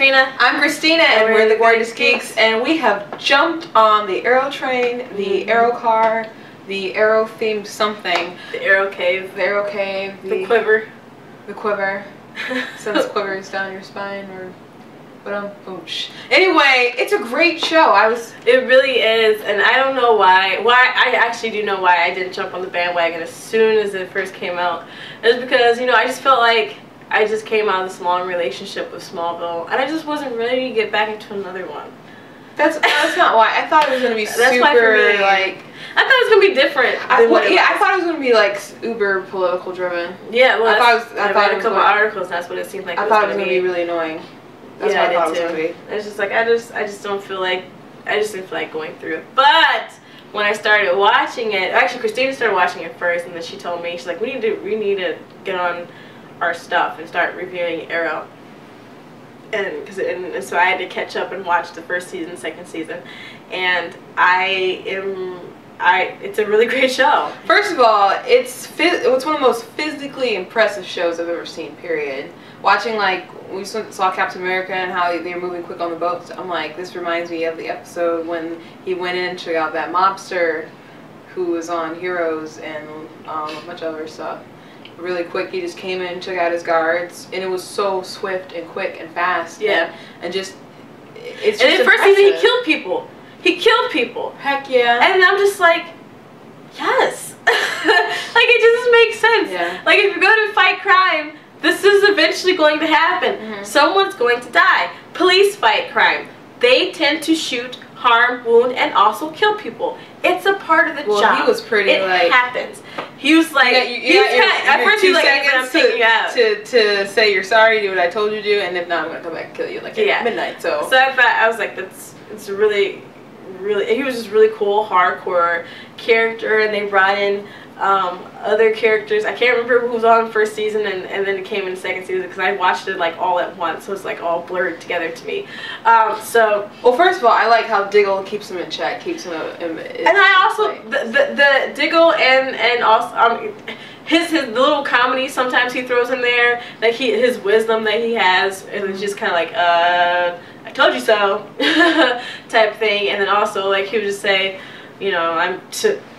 Katrina. I'm Christina, and we're the Gorgeous Geeks, and we have jumped on the Arrow train, the Arrow car, the Arrow themed something. The Arrow Cave. The Arrow Cave. The quiver. The quiver. Since quivers down your spine, or oosh. Anyway, it's a great show. It really is, and I don't know why. I actually do know why I didn't jump on the bandwagon as soon as it first came out. It was because, I just felt like I just came out of this long relationship with Smallville, and I just wasn't ready to get back into another one. That's not why. I thought it was gonna be super, that's why for me, like. I thought it was gonna be different. I thought it was gonna be like uber political driven. Yeah, well, I read a couple articles. That's what it seemed like. I thought it was gonna be really annoying. That's what I thought it was gonna be. It's just like I just don't feel like didn't feel like going through it. But when I started watching it, actually Christina started watching it first, and then she told me, she's like, we need to get on our stuff and start reviewing Arrow. And so I had to catch up and watch the first season, second season, and it's a really great show. First of all, it's one of the most physically impressive shows I've ever seen, period. Watching, like, we saw Captain America and how they're moving quick on the boats, I'm like, this reminds me of the episode when he went in and took out that mobster who was on Heroes and a bunch of other stuff. Really quick, he just came in, took out his guards, and it was so swift and quick and fast. Yeah. And just, it's just And in the first season, he killed people. He killed people. Heck yeah. And I'm just like, yes. Like, it just makes sense. Yeah. Like, if you're going to fight crime, this is eventually going to happen. Someone's going to die. Police fight crime. They tend to shoot, harm, wound, and also kill people. It's a part of the job. Well, he was pretty, it happens. He was like, at first he was like, I'm taking you out. To say you're sorry, do what I told you to do, and if not, I'm going to come back and kill you, like, at midnight, so. So I was like, it's really, he was just really cool, hardcore character, and they brought in other characters. I can't remember who was on the first season, and then it came in the second season because I watched it like all at once, so it's like all blurred together to me. Well, first of all, I like how Diggle keeps him in check, keeps him. And I also the Diggle and also his little comedy sometimes he throws in there, like his wisdom that he has, and it's just kind of like I told you so type thing, and then also like he would just say,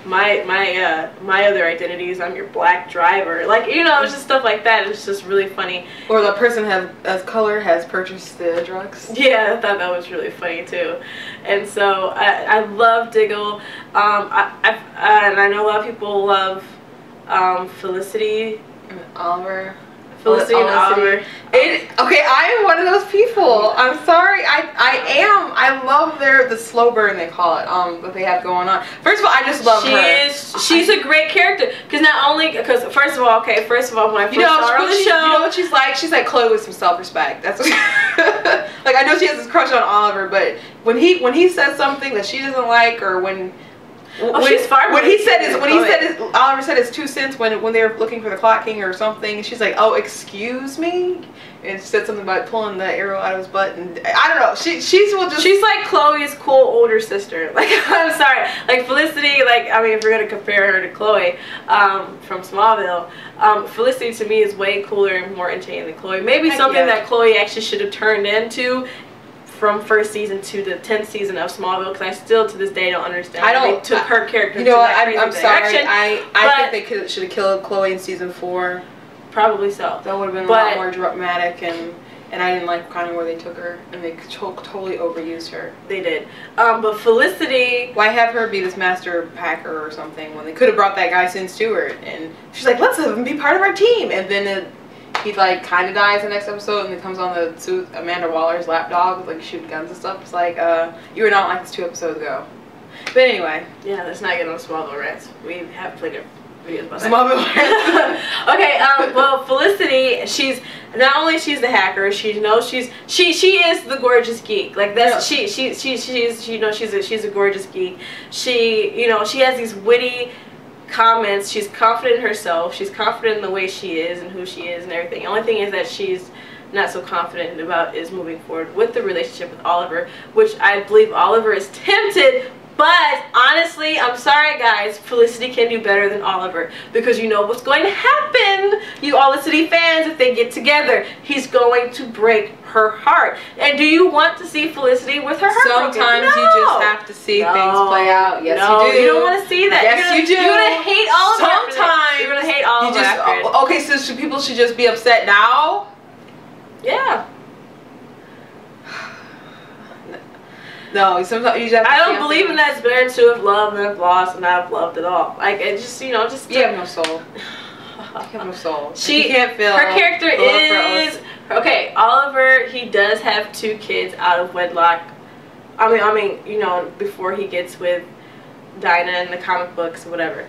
my other identities, I'm your black driver. Like, it's just stuff like that. It's just really funny. Or the person of color has purchased the drugs. Yeah, I thought that was really funny too. And so I love Diggle. And I know a lot of people love Felicity and Oliver. Felicity and Oliver. Okay, I am one of those people. I'm sorry. I am. I love the slow burn, they call it, that they have going on. First of all, I just love her. She's a great character. Because first of all, when I first saw her on the show. You know what she's like? She's like Chloe with some self-respect. That's what like, I know she has this crush on Oliver, but when he says something that she doesn't like, or when Oliver said his 2 cents when they were looking for the Clock King or something, she's like, oh, excuse me, and said something about pulling the arrow out of his butt, and I don't know, she's like Chloe's cool older sister. Like, I'm sorry, like Felicity, like, I mean, if we're gonna compare her to Chloe from Smallville, Felicity to me is way cooler and more entertaining than Chloe. Maybe something that Chloe actually should have turned into from first season to the 10th season of Smallville, because I still to this day don't understand why they took her character to that crazy I'm sorry. direction. I think they should have killed Chloe in season 4. Probably so. That would have been a lot more dramatic, and I didn't like kind of where they took her, and they totally overused her. They did. But Felicity... Why have her be this master hacker or something when they could have brought that guy Sin Stewart, and she's like, let's have him be part of our team, and then he like kind of dies the next episode, and then comes on the Amanda Waller's lapdog, like shooting guns and stuff. It's like, you were not like this 2 episodes ago. But anyway. Yeah, let's not get on Smallville rants. We have plenty of videos about Smallville rants. Okay, well, Felicity, she's not only she's the hacker, she is the gorgeous geek. Like that's she's a gorgeous geek. She has these witty comments. She's confident in herself. She's confident in the way she is and who she is and everything. The only thing is that she's not so confident about is moving forward with the relationship with Oliver, which I believe Oliver is tempted But honestly, I'm sorry guys, Felicity can do better than Oliver, because you know what's going to happen, you Felicity fans, if they get together. He's going to break her heart. And do you want to see Felicity with her heart broken? Sometimes you just have to see things play out. Yes, you do. You don't want to see that. Yes, you do. You're gonna hate Oliver. Sometimes you're gonna hate Oliver. Okay, so people should just be upset now. Yeah. No, sometimes you just have to I don't believe in that. It's better to have loved than have lost and not have loved at all. Like, it just, you know, just... You have no soul. You have no soul. She can't feel... Her character is... Okay, Oliver, he does have 2 kids out of wedlock. I mean, you know, before he gets with Dinah in the comic books or whatever.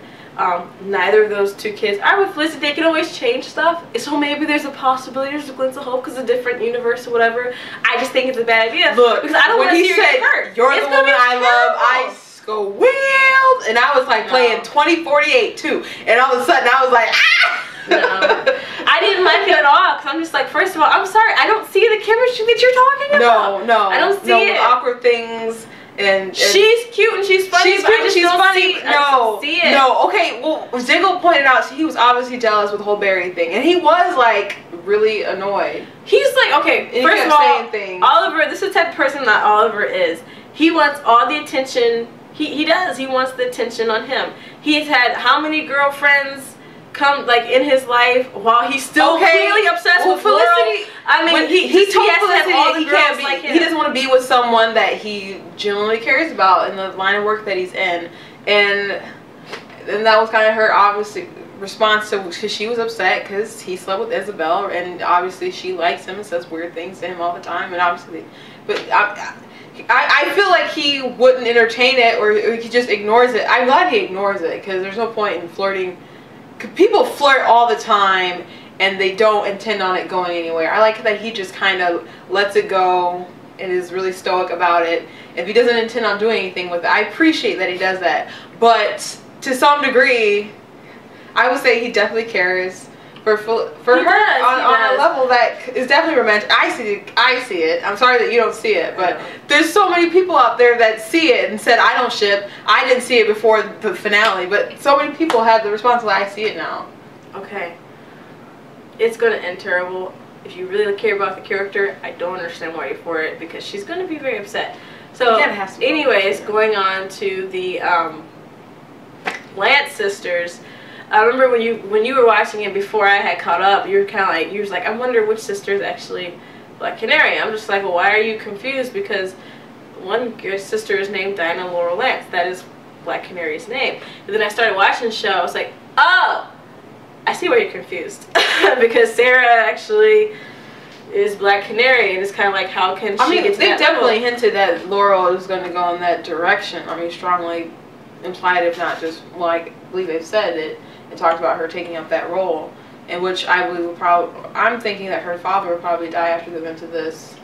Neither of those 2 kids are with Felicity. They can always change stuff, so maybe there's a possibility, there's a glimpse of hope because it's a different universe or whatever. I just think it's a bad idea. Look, because I don't want to see her get hurt. You're the woman I love, I squealed, and I was like playing 2048 too, and all of a sudden I was like, ah! No, I didn't like it at all, because I'm just like, first of all, I'm sorry, I don't see the chemistry that you're talking about. No, I don't see it. Awkward things. And she's cute and she's funny. She's cute and she's funny. No. Okay. Well, Ziggle pointed out he was obviously jealous with the whole Barry thing, and he was like really annoyed. He's like, okay. First of all, Oliver. This is the type of person that Oliver is. He wants all the attention. He does. He wants the attention on him. He's had how many girlfriends come like in his life while he's still clearly obsessed with Felicity. I mean, he told Felicity he doesn't want to be with someone that he genuinely cares about in the line of work that he's in, and that was kind of her obviously response to, because she was upset because he slept with Isabel, and obviously she likes him and says weird things to him all the time, and obviously, but I feel like he wouldn't entertain it, or he just ignores it. I'm glad he ignores it, because there's no point in flirting. People flirt all the time and they don't intend on it going anywhere. I like that he just kind of lets it go and is really stoic about it. If he doesn't intend on doing anything with it, I appreciate that he does that. But to some degree, I would say he definitely cares for her on a level that is definitely romantic. I see it. I'm sorry that you don't see it, but there's so many people out there that see it and said I don't ship. I didn't see it before the finale, but so many people have the response that I see it now. Okay, it's gonna end terrible. If you really care about the character, I don't understand why you're for it, because she's gonna be very upset. So, anyways, going on to the Lance sisters. I remember when you were watching it before I had caught up, you were kind of like, you was like, I wonder which sister is actually Black Canary. I'm just like, well, why are you confused? Because one sister is named Dinah Laurel Lance. That is Black Canary's name. And then I started watching the show. I was like, oh, I see why you're confused. Because Sarah actually is Black Canary, and it's kind of like, how can she get to they that definitely level? hinted that Laurel is going to go in that direction. I mean, strongly implied, if not just, like, I believe they've said it. And talked about her taking up that role, in which I believe will probably. I'm thinking that her father will probably die after the event of this,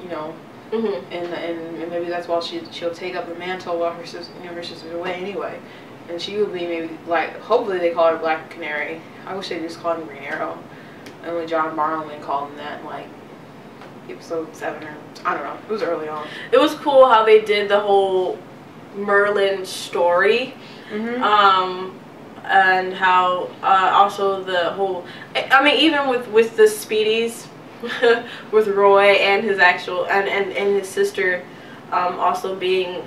you know, and maybe that's why she'll take up the mantle while her sister's away anyway, and she will be maybe like, hopefully they call her Black Canary. I wish they just called him Green Arrow. Only John Barrowman called him that in like episode 7 or I don't know. It was early on. It was cool how they did the whole Merlin story. And how also the whole, I mean, even with the Speedies, with Roy and his actual and his sister also being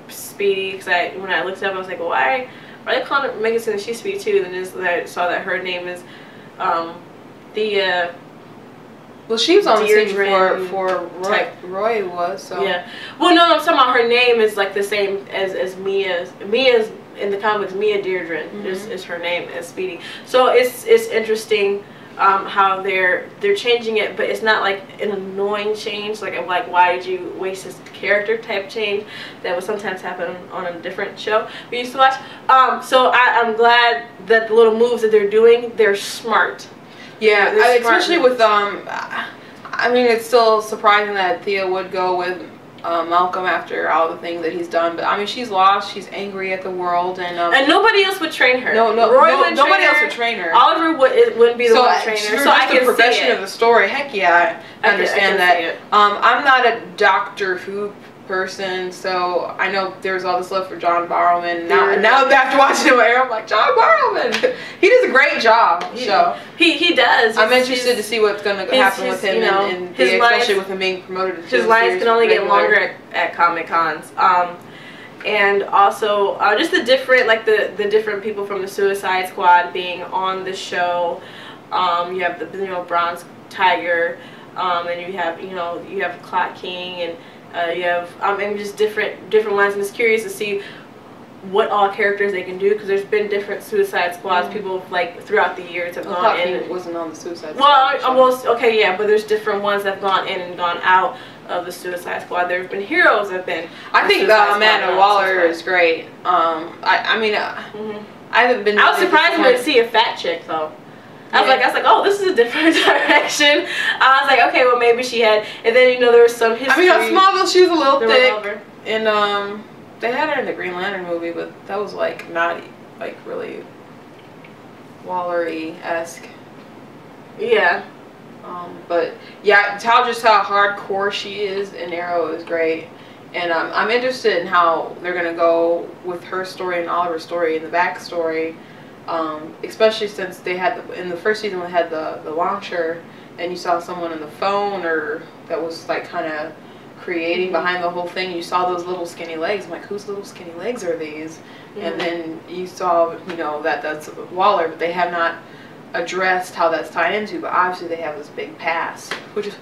Speedy, because when I looked it up I was like, well, why are they calling her, making it that she's Speedy too? Then I saw that her name is well, she was on the scene before Roy was, so yeah. Well, no, I'm talking about her name is like the same as Mia's. Mia's in the comics, Mia Deirdre is her name as Speedy. So it's interesting how they're changing it, but it's not like an annoying change, like why did you waste this character type change that would sometimes happen on a different show we used to watch. So I'm glad that the little moves that they're doing, they're smart. Yeah, especially with I mean, it's still surprising that Thea would go with Malcolm after all the things that he's done, but I mean, she's lost, she's angry at the world, and nobody else would train her. Nobody else would train her. Oliver wouldn't be the one to train her. So I can see the progression of the story. Heck yeah, I understand that. I'm not a Doctor Who person, so I know there's all this love for John Barrowman. Now after watching him, I'm like, John Barrowman, he does a great job on the show. He does. I'm interested to see what's going to happen with him, especially with him being promoted. His lines can only get longer at Comic Cons. And also just the different the different people from the Suicide Squad being on the show. You have the Bronze Tiger, and you have Clock King, and you have and just different ones. And it's curious to see what all characters they can do, because there's been different Suicide Squads. People throughout the years have gone in. King wasn't on the Suicide Squad. Well, okay, yeah, but there's different ones that have gone in and gone out of the Suicide Squad. There have been heroes that have been. I think Amanda Waller is great. I mean, I haven't been. I was surprised to see a fat chick though. I was like, oh, this is a different direction. I was like, okay, well maybe she had, and then there was some history. I mean, on Smallville she was a little thick, and they had her in the Green Lantern movie, but that was not really Wallery-esque. Yeah. But yeah, how hardcore she is in Arrow is great, and I'm interested in how they're gonna go with her story and Oliver's story and the backstory, especially since they had in the first season we had the launcher, and you saw someone on the phone or that was kind of creating behind the whole thing. You saw those little skinny legs. I'm like, whose little skinny legs are these? And then you saw that's Waller, but they have not addressed how that's tied into, but obviously they have this big past, which is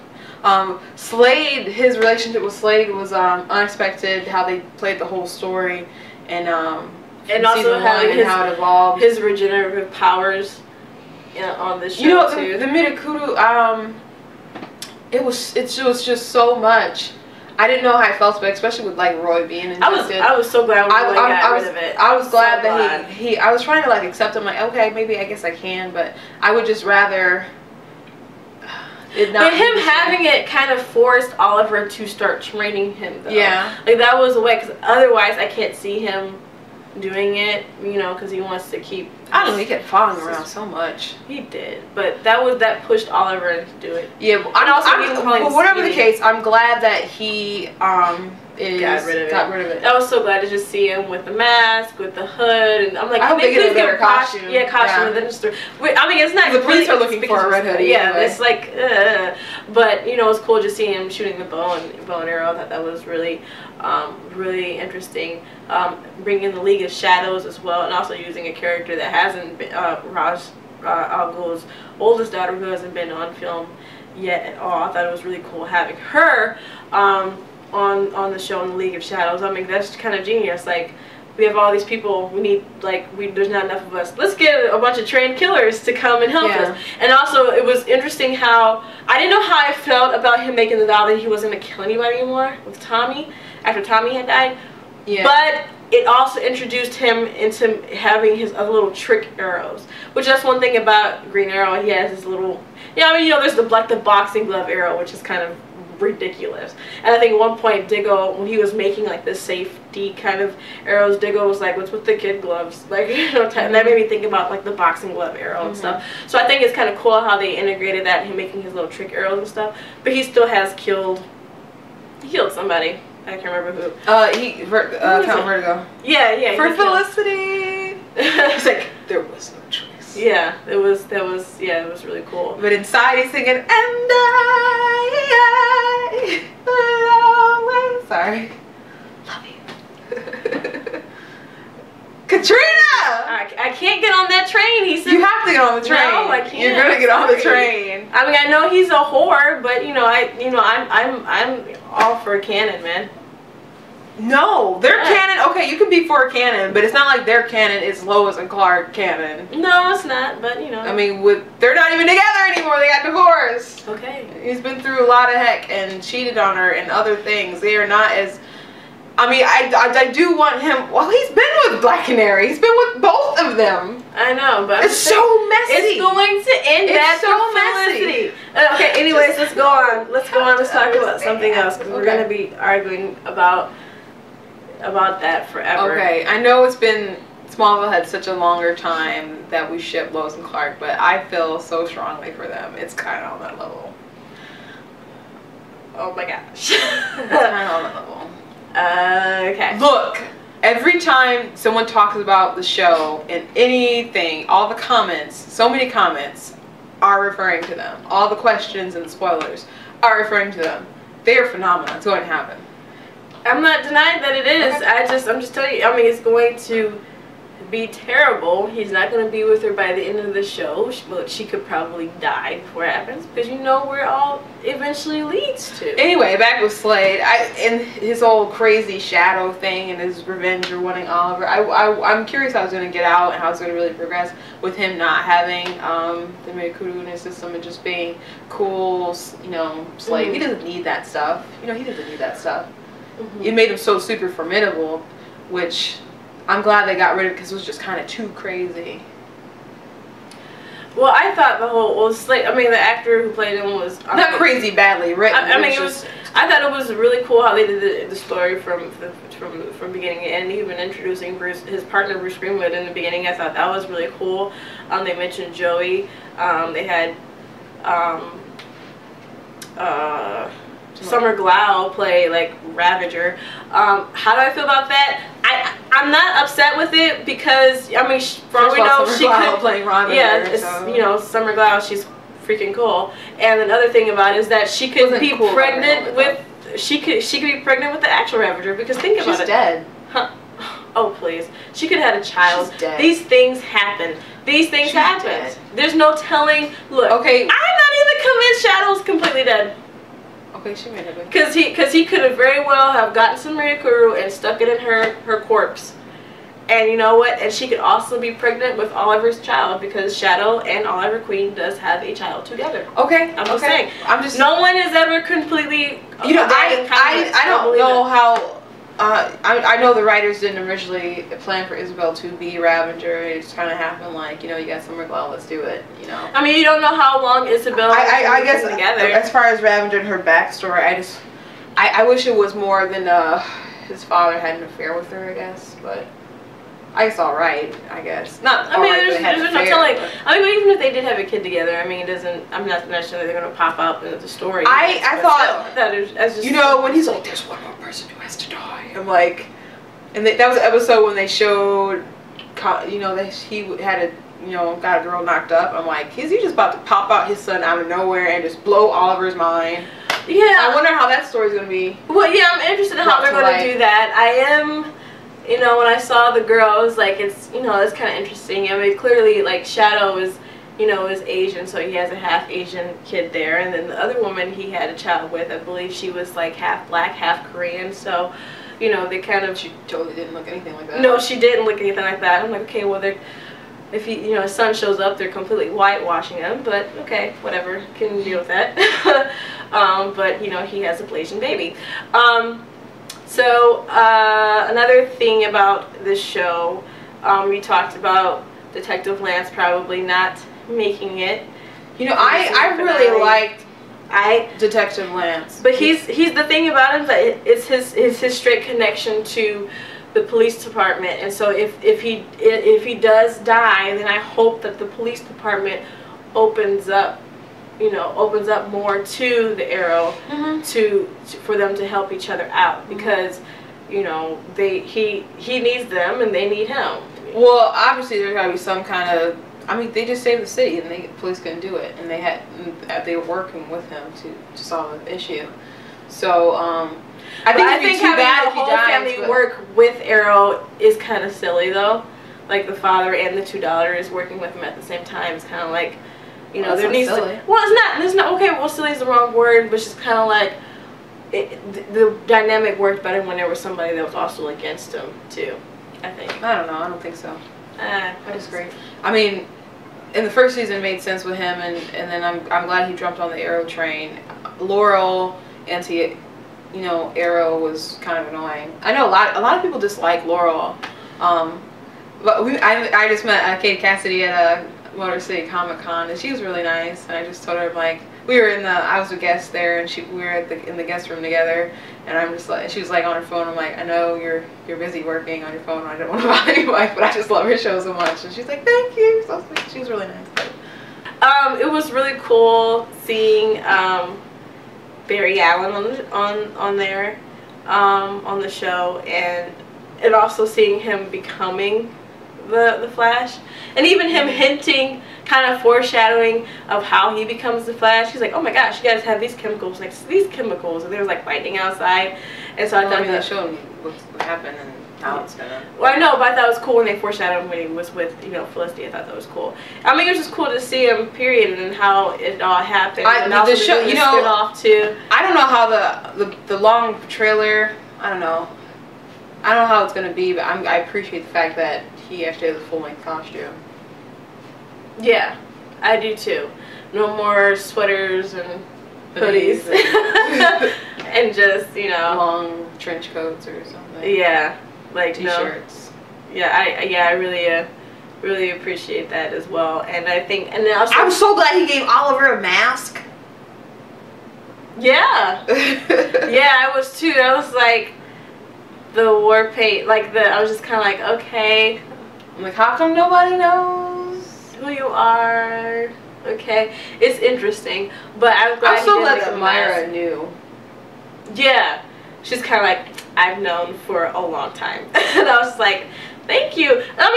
Slade. His relationship with Slade was unexpected, how they played the whole story, and also how it evolved, his regenerative powers on this show too. The Midikudu, it was just so much. I didn't know how I felt, but especially with Roy being injected. I was so glad when Roy got rid of it. I was glad that he I was trying to accept him, okay, maybe I guess I can, but I would just rather it not. But him having it kind of forced Oliver to start training him though. Yeah. That was the way, because otherwise I can't see him doing it, because he wants to keep. I don't know, he kept falling around so much. He did, but that pushed Oliver to do it. Yeah, but whatever the case, I'm glad that he got rid of it. I was so glad to just see him with the mask, with the hood, and I'm like, I hope they get a better costume. Yeah, costume. And then it's not. The police are looking for a red hoodie. Yeah, anyway. It's but it was cool just seeing him shooting the bow and arrow. I thought that was really, really interesting. Bringing in the League of Shadows as well, and also using a character that hasn't been Ra's al Ghul's oldest daughter, who hasn't been on film yet at all. I thought it was really cool having her on the show in the League of Shadows. I mean, that's kind of genius. We have all these people, we need, there's not enough of us. Let's get a bunch of trained killers to come and help us. And also, it was interesting how, I didn't know how I felt about him making the vow that he wasn't going to kill anybody anymore with Tommy, after Tommy had died. Yeah. But it also introduced him into having his other little trick arrows, which that's one thing about Green Arrow. He has his little, there's the boxing glove arrow, which is kind of ridiculous. And I think at one point Diggo, when he was making the safety kind of arrows, Diggo was like, what's with the kid gloves? And that made me think about the boxing glove arrow and stuff. So I think it's kind of cool how they integrated that, him making his little trick arrows and stuff. But he still has killed somebody. I can't remember who. Count Vertigo. Yeah. For Felicity. He's like, there was no choice. Yeah, it was really cool. But inside he's singing, and I will always. Sorry. Love you. Katrina! I can't get on that train. He said you have to get on the train. No, I can't. You're gonna get on the train. I mean, I know he's a whore, but I'm all for a canon, man. No, their canon. Okay, you can be for a canon, but it's not like their canon is Lois and Clark canon. No, it's not. But I mean, they're not even together anymore. They got divorced. Okay. He's been through a lot of heck and cheated on her and other things. They are not as. I mean, I do want him. Well, he's been with Black Canary. He's been with both of them. I know, but it's so messy. It's going to end that so messy. Okay. Anyways, let's go on. Let's talk about something else, because we're gonna be arguing about that forever. Okay. I know Smallville had such a longer time that we ship Lois and Clark, but I feel so strongly for them. It's kind of on that level. Oh my gosh. It's kind of on that level. Okay. Look, every time someone talks about the show in anything, all the comments, so many comments are referring to them. All the questions and the spoilers are referring to them. They are phenomenal. It's going to happen. I'm not denying that it is. Okay. I'm just telling you. I mean, it's going to be terrible. He's not going to be with her by the end of the show. She could probably die before it happens, because you know where it all eventually leads to. Anyway, back with Slade. And his old crazy shadow thing and his revenge or wanting Oliver. I'm curious how it's going to get out and how it's going to really progress with him not having the Mercury in his system and just being cool, you know, Slade. He doesn't need that stuff. You know, he doesn't need that stuff. It made him so super formidable, which I'm glad they got rid of because it was just kind of too crazy. Well, I thought Slade, I mean, the actor who played him was... Not crazy badly written. I mean, I thought it was really cool how they did the story from beginning to end, even introducing his partner Bruce Greenwood in the beginning. I thought that was really cool. They mentioned Joey. They had... Summer Glau play like Ravager. How do I feel about that? I'm not upset with it because I mean, for all we know, she could playing Ravager. Yeah, so. You know, Summer Glau, she's freaking cool. And another thing about it is that she could be cool pregnant with. She could be pregnant with the actual Ravager, because think about it. She's dead. Huh. Oh please, she could have had a child. She's dead. These things happen. These things happen. Dead. There's no telling. Look, okay, I'm not even convinced Shadow's completely dead. Okay, she made it. Because he could have very well have gotten some Ryukuru and stuck it in her corpse. And you know what? And she could also be pregnant with Oliver's child, because Shadow and Oliver Queen does have a child together. Okay. I'm just saying. No one is ever completely... You know, I don't know how... I know the writers didn't originally plan for Isabel to be Ravager. It just kind of happened like, you know, you got Summer Glau, let's do it, you know. I mean, you don't know how long Isabel I guess together. As far as Ravager and her backstory, I wish it was more than his father had an affair with her, I guess, but I guess alright, I guess. Not I mean, right, there's no telling. I mean, even if they did have a kid together, I mean, it doesn't, I'm not necessarily they're going to pop up in the story. I thought, that is just, you know, when he's like, there's one more person who has to die. I'm like, and that was the episode when they showed, you know, that he had a, you know, got a girl knocked up. I'm like, is he just about to pop out his son out of nowhere and just blow Oliver's mind? Yeah. I wonder how that story's going to be. Well, yeah, I'm interested in how they're going to do that. I am... You know, when I saw the girl, I was like, it's, you know, it's kind of interesting. I mean, clearly, like, Shadow is, you know, is Asian, so he has a half Asian kid there. And then the other woman he had a child with, I believe she was, like, half black, half Korean. So, you know, they kind of... She totally didn't look anything like that. No, she didn't look anything like that. I'm like, okay, well, they're... If he, you know, his son shows up, they're completely whitewashing him. But, okay, whatever. Can deal with that. But, you know, he has a Blasian baby. So, another thing about this show, we talked about Detective Lance probably not making it. You know, I really liked Detective Lance. But he's the thing about him that it's his straight connection to the police department, and so if he does die, then I hope that the police department opens up, you know, opens up more to the Arrow, for them to help each other out, because you know he needs them and they need him. Well, obviously there's gotta be some kind of, I mean, they just saved the city and the police couldn't do it, and they were working with him to solve the issue. So I think having the whole family work with Arrow is kind of silly though. Like the father and the two daughters working with him at the same time is kind of like, you know, there needs to. Well, it's not. Okay, well, silly is the wrong word, but it's just kind of like the dynamic worked better when there was somebody that was also against him too. I think. I don't know. I don't think so. I disagree. I mean, in the first season, it made sense with him, and then I'm glad he jumped on the Arrow train. Laurel you know, Arrow was kind of annoying. I know a lot of people dislike Laurel, but I just met Kate Cassidy at Motor City Comic Con, and she was really nice. And I just told her, like, I was a guest there, and we were in the guest room together, and I'm just like, she was like on her phone. I'm like, I know you're busy working on your phone. I don't want to bother you, but I just love your show so much. And she's like, thank you, so sweet. She was really nice. It was really cool seeing Barry Allen on there. on the show, and also seeing him becoming the Flash, and even him hinting, kind of foreshadowing of how he becomes the Flash. He's like, oh my gosh, you guys have these chemicals, like these chemicals, and there was like lightning outside, and so I thought they showed him what happened and how it's gonna. Well, I know, but I thought it was cool when they foreshadowed him when he was with, you know, Felicity. I thought that was cool. I mean, it was just cool to see him, period, and how it all happened. And also the show, you know, off too. I don't know how the long trailer. I don't know how it's gonna be, but I appreciate the fact that he actually has a full-length costume. Yeah, I do too. No more sweaters and hoodies. And just, you know, long trench coats or something. Yeah, like t-shirts. No. Yeah, I really appreciate that as well. And I think, and also, I'm so glad he gave Oliver a mask. Yeah. Yeah, I was too. I was like, the war paint, like I was just kind of like, okay. I'm like, how come nobody knows who you are? Okay, it's interesting, but I'm glad. I'm so glad that Myra knew. Yeah, she's kind of like, I've known for a long time, and I was like, thank you. I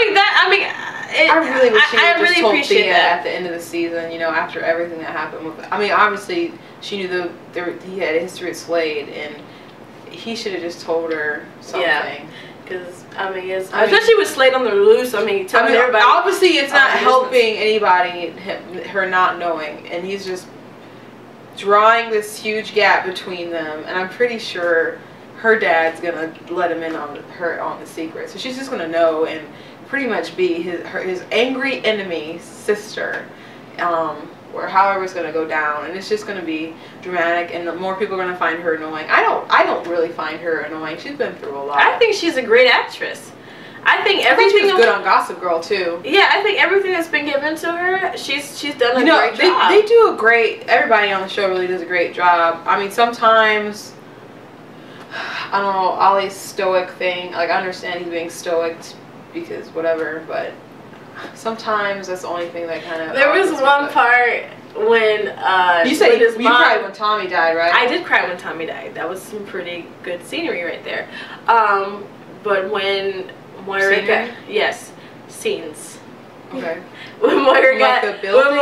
really wish she just told Thea at the end of the season, you know, after everything that happened with. I mean, obviously she knew he had a history with Slade, and he should have just told her something. Yeah. Because, especially with Slade on the loose, telling everybody. Obviously, it's not helping anybody, her not knowing. And he's just drawing this huge gap between them. And I'm pretty sure her dad's going to let him in on the secret. So she's just going to know and pretty much be his angry enemy sister. Or however it's going to go down, and it's just going to be dramatic, and more people are going to find her annoying. I don't really find her annoying. She's been through a lot. I think she's a great actress. I think everything. She's good on Gossip Girl too. Yeah, I think everything that's been given to her, she's done a great job. They do a great. Everybody on the show really does a great job. I mean, sometimes I don't know, Ollie's stoic thing. Like, I understand he's being stoic because whatever, but sometimes that's the only thing that kind of. There was one part when you said you cried when Tommy died, right? I did cry when Tommy died. That was some pretty good scenery right there. But when Moira got scenes. Okay. When Moira got when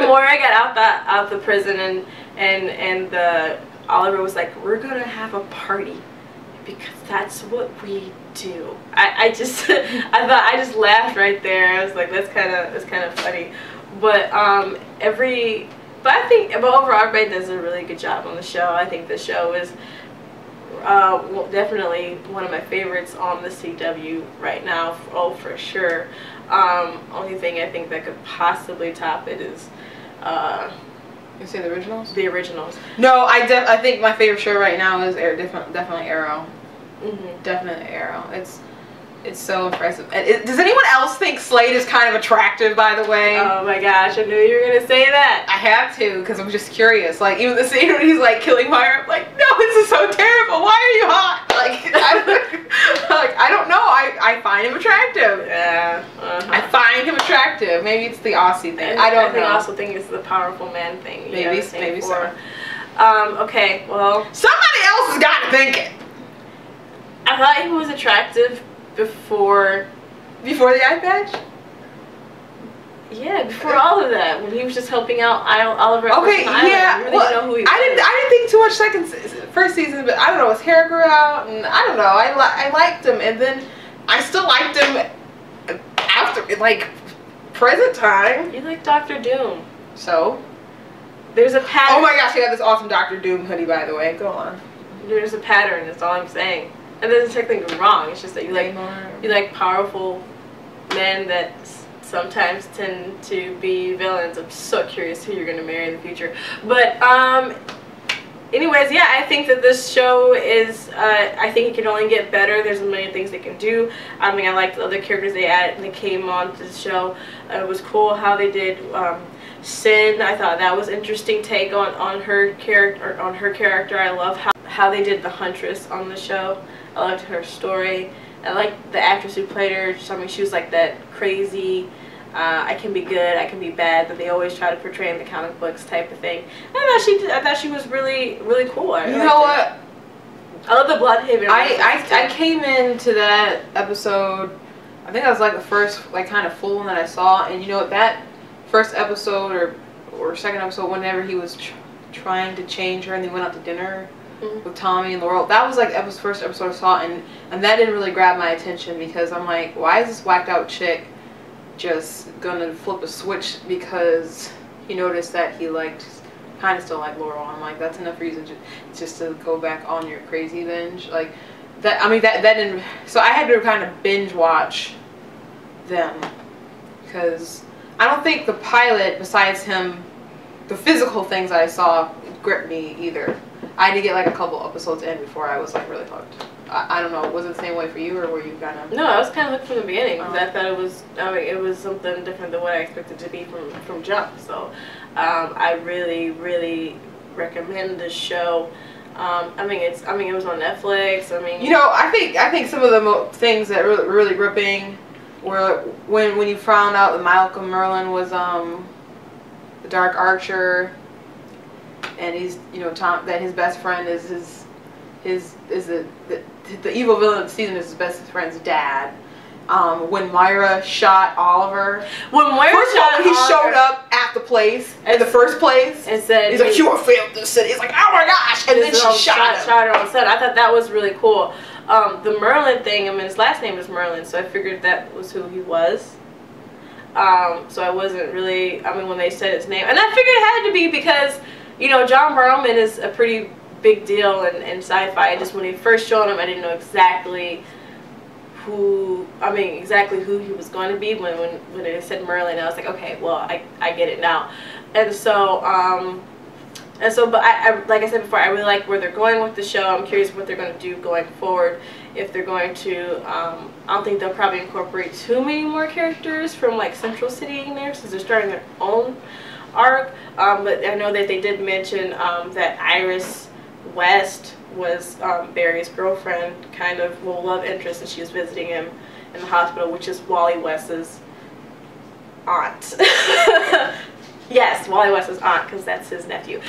Moira got out the prison and the Oliver was like, we're gonna have a party because that's what we do. I just I just laughed right there. I was like, that's kind of funny. But I think overall everybody does a really good job on the show. I think the show is definitely one of my favorites on the CW right now. Oh, for sure. Only thing I think that could possibly top it is you say the originals? The originals. No, I think my favorite show right now is definitely Arrow. Mm-hmm. Definitely Arrow. It's so impressive. And does anyone else think Slade is kind of attractive, by the way? Oh my gosh, I knew you were gonna say that. I have to, because I'm just curious. Like, even the scene when he's like killing Myra, I'm like, no, this is so terrible. Why are you hot? Like, I don't know. I find him attractive. Yeah. I find him attractive. Maybe it's the Aussie thing. I don't know. I also think it's the powerful man thing. Maybe so. Okay, well. Somebody else has got to think it. I thought he was attractive before the eye patch? Yeah, before all of that, when he was just helping out Oliver. Okay, yeah. I really didn't know who he was. I didn't think too much first season, but I don't know. His hair grew out, and I don't know. I liked him, and then I still liked him after, like, present time. You like Dr. Doom. So? There's a pattern. Oh my gosh, I got this awesome Dr. Doom hoodie, by the way. Go on. There's a pattern. That's all I'm saying. And there's technically wrong. It's just that you like powerful men that sometimes tend to be villains. I'm so curious who you're gonna marry in the future. But anyways, yeah, I think that this show is. I think it can only get better. There's many things they can do. I mean, I liked the other characters they added and they came on to the show. It was cool how they did. Sin, I thought that was interesting take on her character. I love how they did the Huntress on the show. I loved her story. I liked the actress who played her. I mean, she was like that crazy I can be good, I can be bad, that they always try to portray in the comic books type of thing. And I thought she was really, really cool. You know what? I love the Bloodhaven. I came into that episode, I think that was like the first like kind of full one that I saw, and you know what, that first episode or second episode, whenever he was trying to change her and they went out to dinner with Tommy and Laurel, that was like the first episode I saw, and that didn't really grab my attention because I'm like, why is this whacked out chick just gonna flip a switch because he noticed that he kind of still liked Laurel? I'm like, that's enough reason just to go back on your crazy binge. Like that, I mean, that didn't, so I had to kind of binge watch them because I don't think the pilot, besides him, the physical things I saw gripped me either. I had to get like a couple episodes in before I was like really hooked. I don't know, was it the same way for you, or were you kind of? No, I was kind of hooked from the beginning. I thought it was, I mean, it was something different than what I expected to be from jump. So I really, really recommend this show. I mean, it was on Netflix. I mean, you know, I think some of the things that were really gripping were when you found out that Malcolm Merlin was the Dark Archer, and he's, you know, that his best friend is the evil villain of the season is his best friend's dad. When Myra shot Oliver. When Myra shot Oliver, he showed up at the place, in the first place, and said, he's like, you have failed this city. He's like, oh my gosh, and then she shot her on set. I thought that was really cool. The Merlin thing, I mean, his last name is Merlin, so I figured that was who he was. So I wasn't really, I mean, when they said his name, and I figured it had to be because, you know, John Barrowman is a pretty big deal in sci-fi. Just when he first showed him, I didn't know exactly who he was going to be. When they said Merlin, I was like, okay, well, I get it now. And so but I like I said before, I really like where they're going with the show. I'm curious what they're going to do going forward. If they're going to, I don't think they'll probably incorporate too many more characters from like Central City in there, since they're starting their own arc. But I know that they did mention that Iris West was Barry's girlfriend, kind of, well, love interest, and she was visiting him in the hospital, which is Wally West's aunt. Yes, Wally West's aunt, because that's his nephew.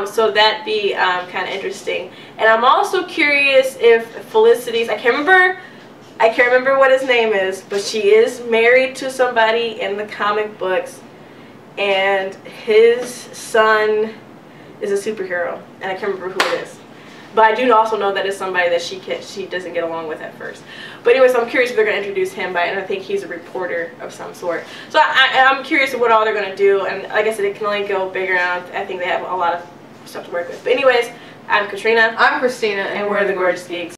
So that'd be kind of interesting. And I'm also curious if Felicity's, I can't remember what his name is, but she is married to somebody in the comic books, and his son is a superhero, and I can't remember who it is. But I do also know that it's somebody that she doesn't get along with at first. But anyways, I'm curious if they're going to introduce him, and I think he's a reporter of some sort. So I'm curious what all they're going to do, and like I said, it can only go bigger, and I think they have a lot of stuff to work with. But anyways, I'm Katrina. I'm Christina, and we're the Gorgeous Geeks.